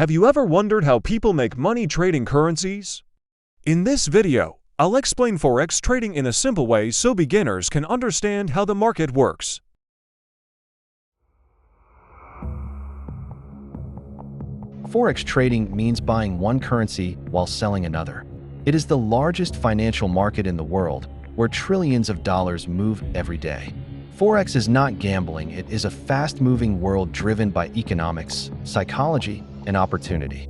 Have you ever wondered how people make money trading currencies? In this video, I'll explain Forex trading in a simple way so beginners can understand how the market works. Forex trading means buying one currency while selling another. It is the largest financial market in the world, where trillions of dollars move every day. Forex is not gambling, it is a fast-moving world driven by economics, psychology, and opportunity.